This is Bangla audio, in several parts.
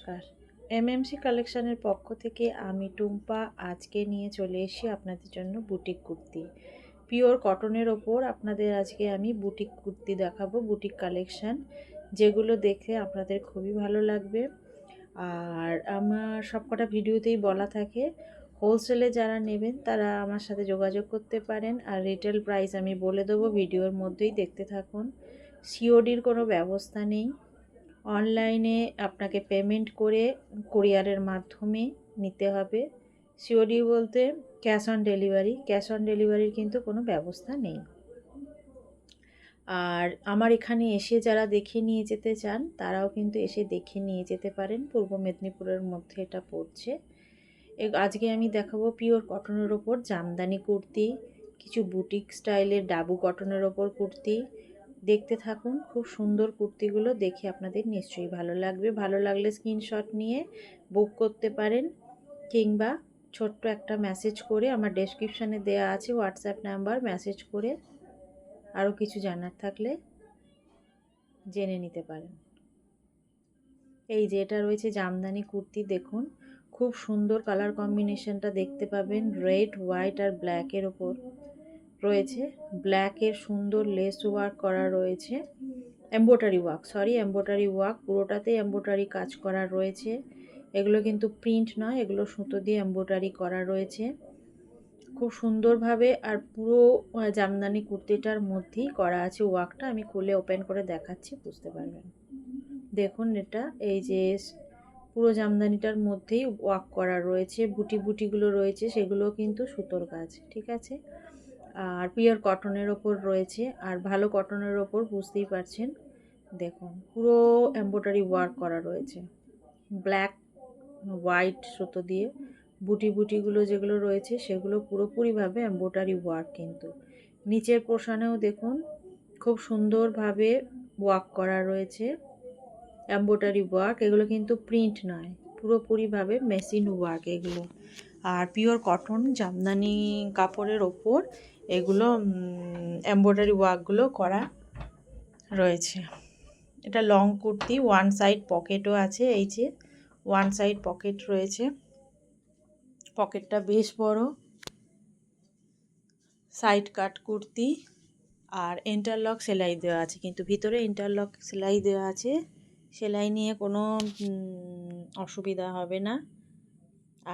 নমস্কার। এমএমসি কালেকশনের পক্ষ থেকে আমি টুম্পা আজকে নিয়ে চলে এসেছি আপনাদের জন্য বুটিক কুর্তি। পিওর কটনের ওপর আপনাদের আজকে আমি বুটিক কুর্তি দেখাবো, বুটিক কালেকশন, যেগুলো দেখে আপনাদের খুবই ভালো লাগবে। আর আমার সবকটা ভিডিওতেই বলা থাকে, হোলসেলে যারা নেবেন তারা আমার সাথে যোগাযোগ করতে পারেন। আর রিটেল প্রাইস আমি বলে দেবো, ভিডিওর মধ্যেই দেখতে থাকুন। সিওডির কোনো ব্যবস্থা নেই। অনলাইনে আপনাকে পেমেন্ট করে কুরিয়ারের মাধ্যমে নিতে হবে। সিওডি বলতে cash on delivery, cash on ডেলিভারির কিন্তু কোনো ব্যবস্থা নেই। আর আমার এখানে এসে যারা দেখে নিয়ে যেতে চান তারাও কিন্তু এসে দেখে নিয়ে যেতে পারেন। পূর্ব মেদিনীপুরের মধ্যে এটা পড়ছে। আজকে আমি দেখাবো পিওর কটনের ওপর জামদানি কুর্তি, কিছু বুটিক স্টাইলের ডাবু কটনের ওপর কুর্তি। দেখতে থাকুন, খুব সুন্দর কুর্তিগুলো দেখে আপনাদের নিশ্চয়ই ভালো লাগবে। ভালো লাগলে স্ক্রিনশট নিয়ে বুক করতে পারেন, কিংবা ছোট্ট একটা মেসেজ করে আমার ডেসক্রিপশানে দেওয়া আছে হোয়াটসঅ্যাপ নাম্বার, মেসেজ করে আরও কিছু জানার থাকলে জেনে নিতে পারেন। এই যে এটা রয়েছে জামদানি কুর্তি, দেখুন খুব সুন্দর কালার কম্বিনেশনটা দেখতে পাবেন। রেড, হোয়াইট আর ব্ল্যাকের ওপর রয়েছে। ব্ল্যাকের সুন্দর লেস ওয়ার্ক করা রয়েছে, এমব্রয়ডারি ওয়ার্ক, পুরোটাতেই এমব্রয়ডারি কাজ করা রয়েছে। এগুলো কিন্তু প্রিন্ট নয়, এগুলো সুতো দিয়ে এমব্রয়ডারি করা রয়েছে খুব সুন্দরভাবে। আর পুরো জামদানি কুর্তিটার মধ্যেই করা আছে ওয়ার্কটা। আমি খুলে ওপেন করে দেখাচ্ছি, বুঝতে পারবেন। দেখুন এটা, এই যে পুরো জামদানিটার মধ্যেই ওয়ার্ক করা রয়েছে, বুটিগুলো রয়েছে, সেগুলো কিন্তু সুতোর কাজ, ঠিক আছে। আর পিওর কটনের ওপর রয়েছে, আর ভালো কটনের ওপর বুঝতেই পারছেন। দেখুন পুরো এমব্রয়ডারি ওয়ার্ক করা রয়েছে, ব্ল্যাক হোয়াইট সুতো দিয়ে বুটিগুলো যেগুলো রয়েছে সেগুলো পুরোপুরিভাবে এমব্রয়ডারি ওয়ার্ক। কিন্তু নিচের পোর্শনেও দেখুন খুব সুন্দরভাবে ওয়ার্ক করা রয়েছে, এমব্রয়ডারি ওয়ার্ক। এগুলো কিন্তু প্রিন্ট নয়, পুরোপুরিভাবে মেশিন ওয়ার্ক এগুলো। আর পিওর কটন জামদানি কাপড়ের ওপর এগুলো এমব্রয়ডারি ওয়ার্কগুলো করা রয়েছে। এটা লং কুর্তি, ওয়ান সাইড পকেটও আছে। এই যে ওয়ান সাইড পকেট রয়েছে, পকেটটা বেশ বড়। সাইড কাট কুর্তি, আর ইন্টারলক সেলাই দেওয়া আছে, কিন্তু ভিতরে ইন্টারলক সেলাই দেওয়া আছে। সেলাই নিয়ে কোনো অসুবিধা হবে না।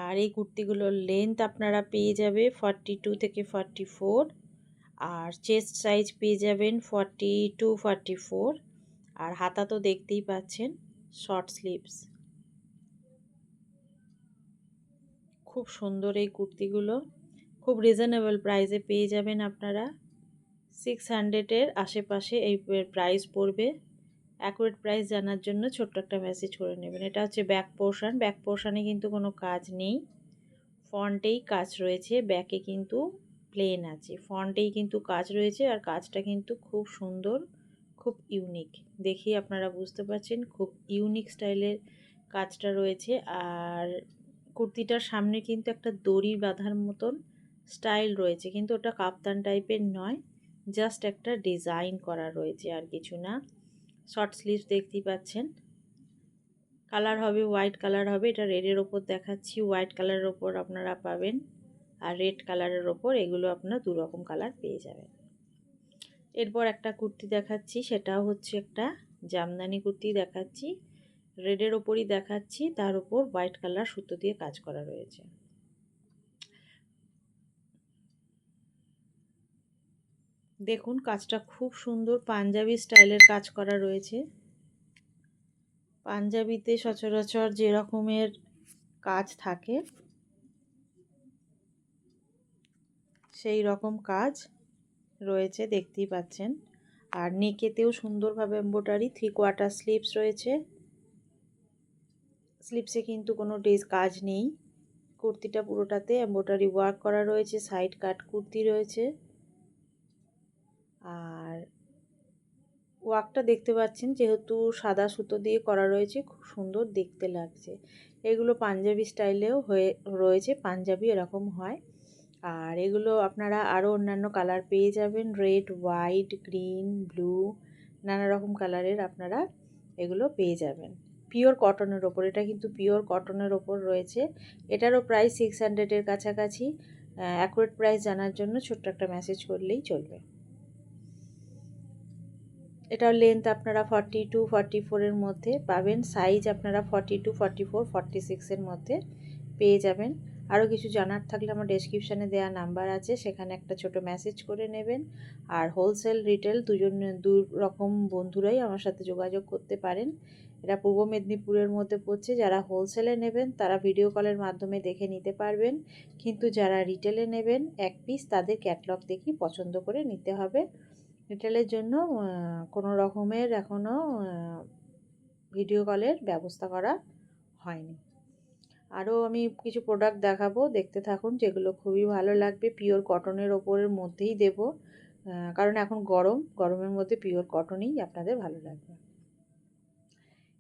আর এই কুর্তিগুলোর লেন্থ আপনারা পেয়ে যাবে 42 থেকে 44, আর চেস্ট সাইজ পেয়ে যাবেন 42, 44। আর হাতা তো দেখতেই পাচ্ছেন, শর্ট স্লিভস। খুব সুন্দর এই কুর্তিগুলো, খুব রিজনেবল প্রাইসে পেয়ে যাবেন আপনারা। 600-এর আশেপাশে এই প্রাইস পড়বে। অ্যাকুরেট প্রাইস জানার জন্য ছোট্ট একটা মেসেজ করে নেবেন। এটা হচ্ছে ব্যাক পোর্শন, ব্যাক পোর্শনে কিন্তু কোনো কাজ নেই, ফ্রন্টেই কাজ রয়েছে, ব্যাকে কিন্তু প্লেন আছে। ফ্রন্টেই কিন্তু কাজ রয়েছে, আর কাজটা কিন্তু খুব সুন্দর, খুব ইউনিক। দেখেই আপনারা বুঝতে পারছেন খুব ইউনিক স্টাইলের কাজটা রয়েছে। আর কুর্তিটার সামনে কিন্তু একটা দড়ি বাঁধার মতন স্টাইল রয়েছে, কিন্তু ওটা কাপ্তান টাইপের নয়, জাস্ট একটা ডিজাইন করা রয়েছে, আর কিছু না। শর্ট স্লিভস দেখতেই পাচ্ছেন। কালার হবে হোয়াইট কালার হবে, এটা রেডের ওপর দেখাচ্ছি, হোয়াইট কালারের ওপর আপনারা পাবেন, আর রেড কালারের ওপর। এগুলো আপনারা দু রকম কালার পেয়ে যাবেন। এরপর একটা কুর্তি দেখাচ্ছি, সেটাও হচ্ছে একটা জামদানি কুর্তি দেখাচ্ছি, রেডের ওপরই দেখাচ্ছি, তার উপর হোয়াইট কালার সুতো দিয়ে কাজ করা রয়েছে। দেখুন কাজটা খুব সুন্দর, পাঞ্জাবি স্টাইলের কাজ করা রয়েছে। পাঞ্জাবিতে সচরাচর যে রকমের কাজ থাকে সেই রকম কাজ রয়েছে, দেখতেই পাচ্ছেন। আর নেকেতেও সুন্দরভাবে এমব্রয়ডারি, 3/4 স্লিভস রয়েছে। স্লিভসে কিন্তু কোনো কাজ নেই, কুর্তিটা পুরোটাতে এমব্রয়ডারি ওয়ার্ক করা রয়েছে, সাইড কাট কুর্তি রয়েছে। আর ওয়ার্কটা দেখতে পাচ্ছেন, যেহেতু সাদা সুতো দিয়ে করা রয়েছে, খুব সুন্দর দেখতে লাগছে। এগুলো পাঞ্জাবি স্টাইলেও রয়েছে, পাঞ্জাবি এরকম হয়। আর এগুলো আপনারা আরও অন্যান্য কালার পেয়ে যাবেন, রেড, হোয়াইট, গ্রিন, ব্লু, নানা রকম কালারের আপনারা এগুলো পেয়ে যাবেন। পিওর কটনের ওপর, এটা কিন্তু পিওর কটনের ওপর রয়েছে। এটারও প্রাইস 600-এর কাছাকাছি। অ্যাকুরেট প্রাইস জানার জন্য ছোট্ট একটা মেসেজ করলেই চলবে। এটার লেন্থ আপনারা 42-44-এর মধ্যে পাবেন, সাইজ আপনারা 42-44-46-এর মধ্যে পেয়ে যাবেন। আরও কিছু জানার থাকলে আমার ডেসক্রিপশানে দেওয়া নাম্বার আছে, সেখানে একটা ছোট মেসেজ করে নেবেন। আর হোলসেল রিটেল দু রকম বন্ধুরাই আমার সাথে যোগাযোগ করতে পারেন। এটা পূর্ব মেদিনীপুরের মধ্যে পড়ছে। যারা হোলসেলে নেবেন তারা ভিডিও কলের মাধ্যমে দেখে নিতে পারবেন, কিন্তু যারা রিটেলে নেবেন এক পিস তাদের ক্যাটলগ দেখেই পছন্দ করে নিতে হবে। রিটেলের জন্য কোনো রকমের এখনও ভিডিও কলের ব্যবস্থা করা হয়নি। আরও আমি কিছু প্রোডাক্ট দেখাবো, দেখতে থাকুন, যেগুলো খুবই ভালো লাগবে। পিওর কটনের ওপরের মধ্যেই দেব, কারণ এখন গরমের মধ্যে পিওর কটনই আপনাদের ভালো লাগবে।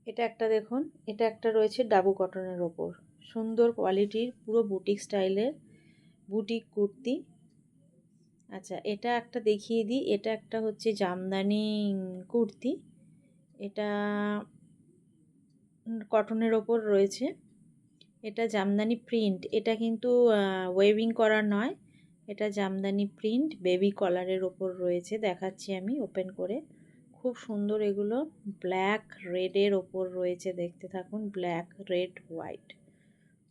এটা একটা দেখুন, এটা একটা রয়েছে ডাবু কটনের ওপর, সুন্দর কোয়ালিটির পুরো বুটিক স্টাইলের বুটিক কুর্তি। আচ্ছা, এটা একটা দেখিয়ে দিই। এটা একটা হচ্ছে জামদানি কুর্তি, এটা কটনের ওপর রয়েছে। এটা জামদানি প্রিন্ট, এটা কিন্তু ওয়েভিং করা নয়, এটা জামদানি প্রিন্ট বেবি কলারের ওপর রয়েছে। দেখাচ্ছি আমি ওপেন করে, খুব সুন্দর। এগুলো ব্ল্যাক রেডের ওপর রয়েছে, দেখতে থাকুন। ব্ল্যাক রেড হোয়াইট,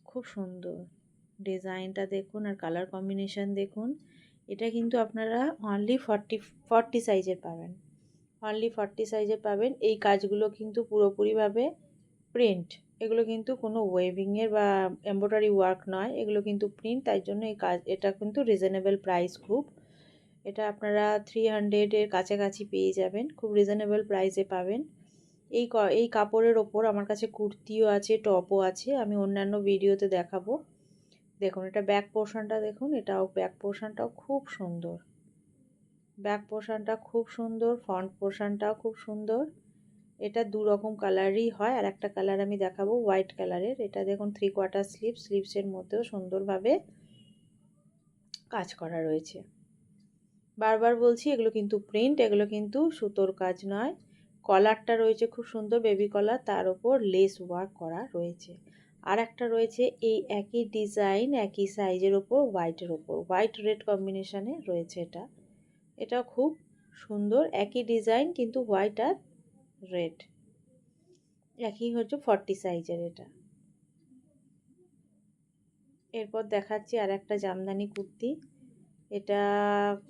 খুব সুন্দর ডিজাইনটা দেখুন আর কালার কম্বিনেশন দেখুন। এটা কিন্তু আপনারা অনলি 40 সাইজের পাবেন, অনলি 40 সাইজের পাবেন। এই কাজগুলো কিন্তু পুরোপুরিভাবে প্রিন্ট, এগুলো কিন্তু কোনো ওয়েভিংয়ের বা এমব্রয়ডারি ওয়ার্ক নয়, এগুলো কিন্তু প্রিন্ট। তাই জন্য এই কাজ, এটা কিন্তু রিজনেবল প্রাইস খুব। এটা আপনারা 300-এর কাছাকাছি পেয়ে যাবেন, খুব রিজনেবল প্রাইসে পাবেন। এই কাপড়ের ওপর আমার কাছে কুর্তিও আছে, টপও আছে, আমি অন্যান্য ভিডিওতে দেখাবো। দেখুন এটা ব্যাক পোর্শনটা দেখুন, এটাও ব্যাক পোর্শনটাও খুব সুন্দর, ব্যাক পোর্শনটা খুব সুন্দর, ফ্রন্ট পোর্শনটাও খুব সুন্দর। এটা দু রকম কালারই হয়, আর একটা কালার আমি দেখাবো হোয়াইট কালারের। এটা দেখুন 3/4 স্লিভসের মধ্যেও সুন্দরভাবে কাজ করা রয়েছে। বারবার বলছি, এগুলো কিন্তু প্রিন্ট, এগুলো কিন্তু সুতোর কাজ নয়। কলারটা রয়েছে খুব সুন্দর বেবি কলার, তার উপর লেস ওয়ার্ক করা রয়েছে। আর একটা রয়েছে এই একই ডিজাইন একই সাইজের ওপর হোয়াইটের ওপর, হোয়াইট রেড কম্বিনেশনে রয়েছে। এটাও খুব সুন্দর, একই ডিজাইন কিন্তু হোয়াইট আর রেড, একই হচ্ছে 40 সাইজের এটা। এরপর দেখাচ্ছি আর একটা জামদানি কুর্তি, এটা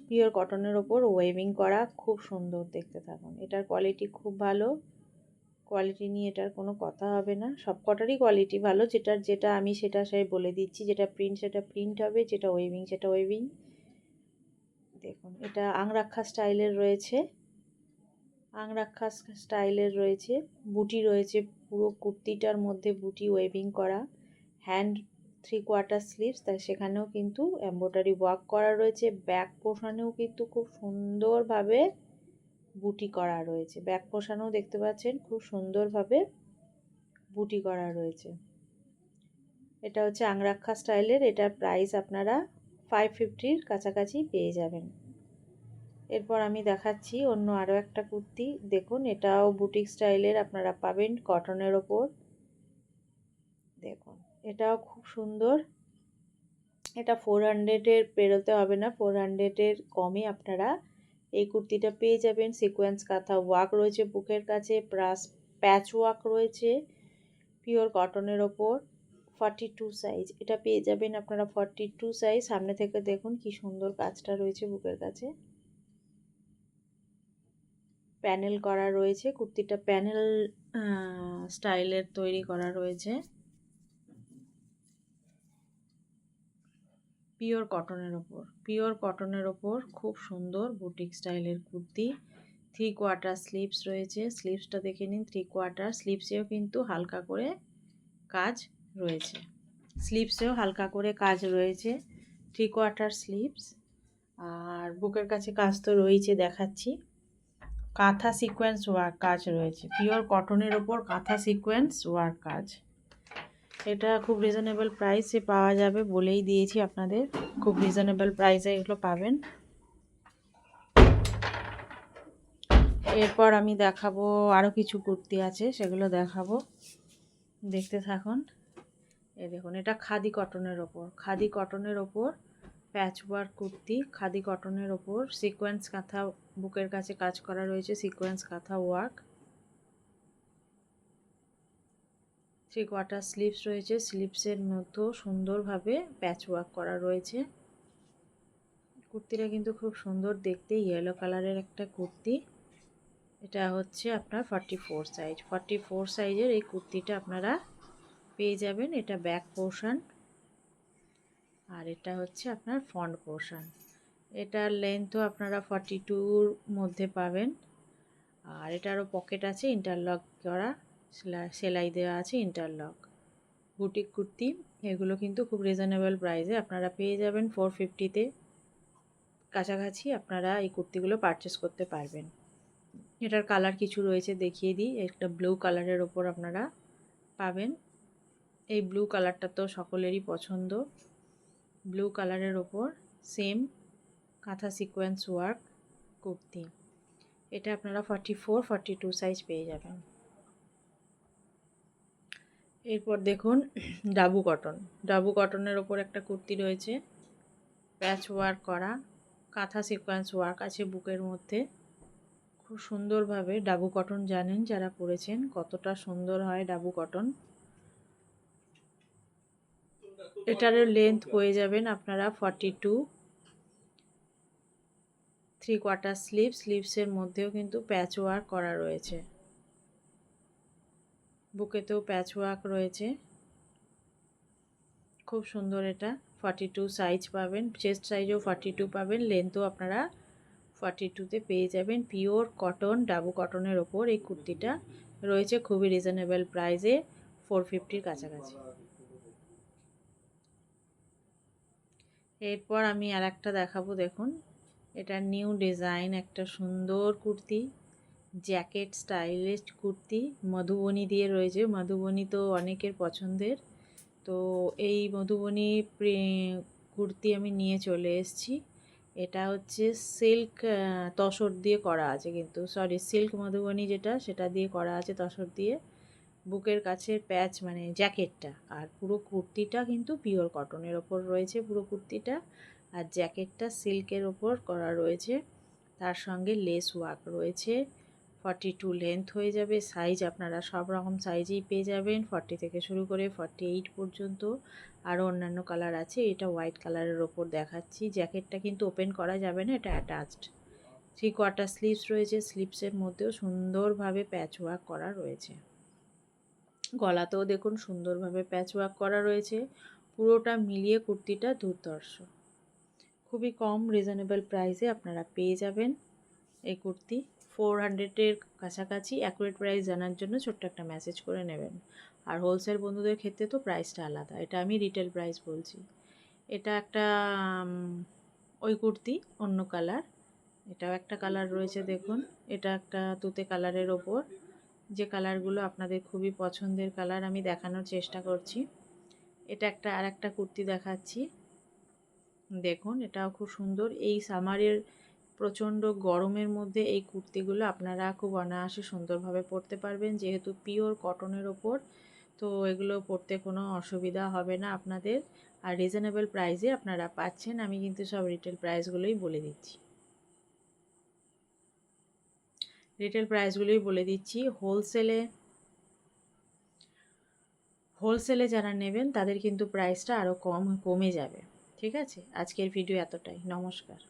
পিওর কটনের ওপর ওয়েভিং করা, খুব সুন্দর, দেখতে থাকুন। এটার কোয়ালিটি খুব ভালো, কোয়ালিটি নিয়ে এটার কোনো কথা হবে না, সব কটারই কোয়ালিটি ভালো। যেটা আমি সেটা বলে দিচ্ছি, যেটা প্রিন্ট সেটা প্রিন্ট হবে, যেটা ওয়েভিং সেটা ওয়েভিং। দেখুন এটা আংরাক্ষা স্টাইলের রয়েছে, আংরাক্ষা স্টাইলের রয়েছে, বুটি রয়েছে পুরো কুর্তিটার মধ্যে, বুটি ওয়েভিং করা, হ্যান্ড 3/4 স্লিভস, তাই সেখানেও কিন্তু এমব্রয়ডারি ওয়ার্ক করা রয়েছে। ব্যাক পোর্শনেও কিন্তু খুব সুন্দরভাবে বুটি করা রয়েছে, ব্যাক পোর্শনেও দেখতে পাচ্ছেন খুব সুন্দরভাবে বুটি করা রয়েছে। এটা হচ্ছে আংরাক্ষা স্টাইলের, এটার প্রাইস আপনারা 550-র কাছাকাছি পেয়ে যাবেন। এরপর আমি দেখাচ্ছি অন্য আরও একটা কুর্তি, দেখুন এটাও বুটিক স্টাইলের আপনারা পাবেন কটনের ওপর। দেখুন এটাও খুব সুন্দর, এটা 400-এর পেরোতে হবে না, 400-এর কমে আপনারা এই কুর্তিটা পেয়ে যাবেন। সিকোয়েন্স কাঁথা ওয়ার্ক রয়েছে বুকের কাছে, প্লাস প্যাচ ওয়ার্ক রয়েছে, পিওর কটনের ওপর, 42 সাইজ। এটা পেয়ে যাবেন আপনারা 42 সাইজ। সামনে থেকে দেখুন কি সুন্দর কাজটা রয়েছে বুকের কাছে, প্যানেল করা রয়েছে, কুর্তিটা প্যানেল স্টাইলের তৈরি করা রয়েছে, পিওর কটনের ওপর খুব সুন্দর বুটিক স্টাইলের কুর্তি। 3/4 স্লিভস রয়েছে, স্লিভসটা দেখে নিন, 3/4 স্লিভসেও কিন্তু হালকা করে কাজ রয়েছে, স্লিভসেও হালকা করে কাজ রয়েছে, 3/4 স্লিভস। আর বুকের কাছে কাজ তো রয়েছে, দেখাচ্ছি কাঁথা সিকোয়েন্স ওয়ার্ক কাজ রয়েছে, পিওর কটনের ওপর কাঁথা সিকোয়েন্স ওয়ার্ক কাজ। এটা খুব রিজনেবল প্রাইসে পাওয়া যাবে, বলেই দিয়েছি আপনাদের, খুব রিজনেবল প্রাইসে এগুলো পাবেন। এরপর আমি দেখাবো আরও কিছু কুর্তি আছে, সেগুলো দেখাবো। দেখতে থাকুন। এই দেখুন, এটা খাদি কটনের ওপর, খাদি কটনের ওপর প্যাচ ওয়ার্ক কুর্তি, খাদি কটনের ওপর সিকোয়েন্স কাঁথা, বুকের কাছে কাজ করা রয়েছে সিকোয়েন্স কাঁথা ওয়ার্ক, 3/4 স্লিভস রয়েছে, স্লিভসের মধ্যেও সুন্দরভাবে প্যাচ ওয়ার্ক করা রয়েছে। কুর্তিটা কিন্তু খুব সুন্দর দেখতে, ইয়েলো কালারের একটা কুর্তি। এটা হচ্ছে আপনার 44 সাইজ, 44 সাইজের এই কুর্তিটা আপনারা পেয়ে যাবেন। এটা ব্যাক পোর্শন আর এটা হচ্ছে আপনার ফ্রন্ট পোর্শন। এটার লেন্থও আপনারা 42-র মধ্যে পাবেন। আর এটারও পকেট আছে, ইন্টারলক করা, সেলাই দেওয়া আছে ইন্টারলক। বুটিক কুর্তি এগুলো কিন্তু খুব রিজনেবল প্রাইসে আপনারা পেয়ে যাবেন। 450-তে কাছাকাছি আপনারা এই কুর্তিগুলো পারচেস করতে পারবেন। এটার কালার কিছু রয়েছে, দেখিয়ে দিই। একটা ব্লু কালারের ওপর আপনারা পাবেন। এই ব্লু কালারটা তো সকলেরই পছন্দ। ব্লু কালারের ওপর সেম কাঁথা সিকোয়েন্স ওয়ার্ক কুর্তি। এটা আপনারা 44-42 সাইজ পেয়ে যাবেন। এরপর দেখুন ডাবু কটন, ডাবু কটনের ওপর একটা কুর্তি রয়েছে, প্যাচ ওয়ার্ক করা, কাঁথা সিকোয়েন্স ওয়ার্ক আছে বুকের মধ্যে। খুব সুন্দরভাবে ডাবু কটন জানেন যারা পরেছেন কতটা সুন্দর হয় ডাবু কটন। এটারও লেন্থ পেয়ে যাবেন আপনারা 42, 3/4 স্লিভ, স্লিভসের মধ্যেও কিন্তু প্যাচ ওয়ার্ক করা রয়েছে, বুকেতেও প্যাচ ওয়ার্ক রয়েছে। খুব সুন্দর, এটা 42 সাইজ পাবেন, চেস্ট সাইজও 42 পাবেন, লেন্থও আপনারা 42-তে পেয়ে যাবেন। পিওর কটন ডাবু কটনের ওপর এই কুর্তিটা রয়েছে খুবই রিজনেবল প্রাইসে, 450-র কাছাকাছি। এরপর আমি আর একটা দেখাবো, দেখুন এটা নিউ ডিজাইন একটা সুন্দর কুর্তি, জ্যাকেট স্টাইলিশ কুর্তি, মধুবনী দিয়ে রয়েছে। মধুবনী তো অনেকের পছন্দের, তো এই মধুবনী কুর্তি আমি নিয়ে চলে এসেছি। এটা হচ্ছে সিল্ক তসর দিয়ে করা আছে, কিন্তু সরি সিল্ক মধুবনী যেটা সেটা দিয়ে করা আছে তসর দিয়ে। বুকের কাছে প্যাচ মানে জ্যাকেটটা, আর পুরো কুর্তিটা কিন্তু পিওর কটনের ওপর রয়েছে পুরো কুর্তিটা, আর জ্যাকেটটা সিল্কের ওপর করা রয়েছে, তার সঙ্গে লেস ওয়ার্ক রয়েছে। 42 লেন্থ হয়ে যাবে, সাইজ আপনারা সব রকম সাইজেই পেয়ে যাবেন, 40 থেকে শুরু করে 48 পর্যন্ত। আরও অন্যান্য কালার আছে। এটা হোয়াইট কালারের ওপর দেখাচ্ছি। জ্যাকেটটা কিন্তু ওপেন করা যাবে না, এটা অ্যাটাচড। 3/4 স্লিভস রয়েছে, স্লিভসের মধ্যেও সুন্দরভাবে প্যাচ ওয়ার্ক করা রয়েছে। গলাতেও দেখুন সুন্দরভাবে প্যাচ ওয়ার্ক করা রয়েছে। পুরোটা মিলিয়ে কুর্তিটা দুর্ধর্ষ, খুবই কম রিজনেবল প্রাইসে আপনারা পেয়ে যাবেন এই কুর্তি। 400-এর কাছাকাছি। অ্যাকুরেট প্রাইস জানার জন্য ছোট্ট একটা মেসেজ করে নেবেন। আর হোলসেল বন্ধুদের ক্ষেত্রে তো প্রাইসটা আলাদা, এটা আমি রিটেল প্রাইস বলছি। এটা একটা ওই কুর্তি, অন্য কালার, এটাও একটা কালার রয়েছে দেখুন। এটা একটা তুতে কালারের ওপর, যে কালারগুলো আপনাদের খুবই পছন্দের কালার আমি দেখানোর চেষ্টা করছি। এটা একটা আর একটা কুর্তি দেখাচ্ছি, দেখুন এটাও খুব সুন্দর। এই সামারের প্রচণ্ড গরমের মধ্যে এই কুর্তিগুলো আপনারা খুব অনায়াসে সুন্দরভাবে পরতে পারবেন, যেহেতু পিওর কটনের ওপর, তো এগুলো পরতে কোনো অসুবিধা হবে না আপনাদের। আর রিজনেবল প্রাইসে আপনারা পাচ্ছেন, আমি কিন্তু সব রিটেল প্রাইসগুলোই বলে দিচ্ছি, রিটেল প্রাইসগুলোই বলে দিচ্ছি। হোলসেলে যারা নেবেন তাদের কিন্তু প্রাইসটা আরও কমে যাবে। ঠিক আছে, আজকের ভিডিও এতটাই, নমস্কার।